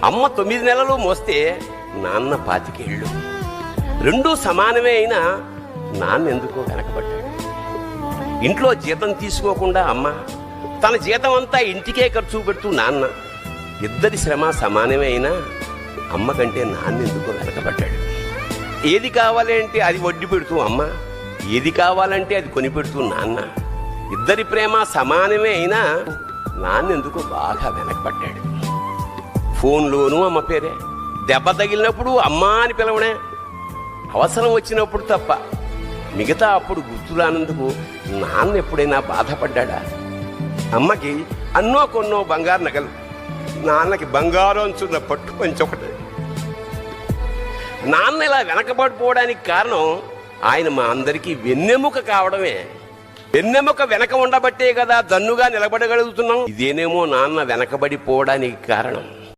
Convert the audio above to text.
అమ్మ 9 నెలలు మోస్తే నాన్న 25 ఏళ్ళు. రెండూ సమానమే అయినా నాన్న ఎందుకో వెనకబడ్డాడు. ఇంట్లో జీతం తీసుకోకుండా అమ్మ, తన జీతం అంతా ఇంటికే ఖర్చు పెడుతూ నాన్న, ఇద్దరి శ్రమ సమానమే అయినా అమ్మ కంటే నాన్న ఎందుకో వెనకబడ్డాడు. ఏది కావాలి అంటే అది వడ్డీ పెడుతూ అమ్మ, ఏది కావాలంటే అది కొని పెడుతూ నాన్న, ఇద్దరి ప్రేమ సమానమే అయినా నాన్న ఎందుకో బాగా వెనకబడ్డాడు. ఫోన్లోనూ అమ్మ పేరే, దెబ్బ తగిలినప్పుడు అమ్మ అని పిలవడే, అవసరం వచ్చినప్పుడు తప్ప మిగతా అప్పుడు గుర్తురానందుకు నాన్న ఎప్పుడైనా బాధపడ్డా? అమ్మకి అన్నో కొన్నో బంగారు నగలు, నాన్నకి బంగారం అంచున్న పట్టు పంచొకటి. నాన్న ఇలా వెనకబడిపోవడానికి కారణం ఆయన మా అందరికీ వెన్నెముక కావడమే. వెన్నెముక వెనక ఉండబట్టే కదా దన్నుగా నిలబడగలుగుతున్నాం. ఇదేనేమో నాన్న వెనకబడిపోవడానికి కారణం.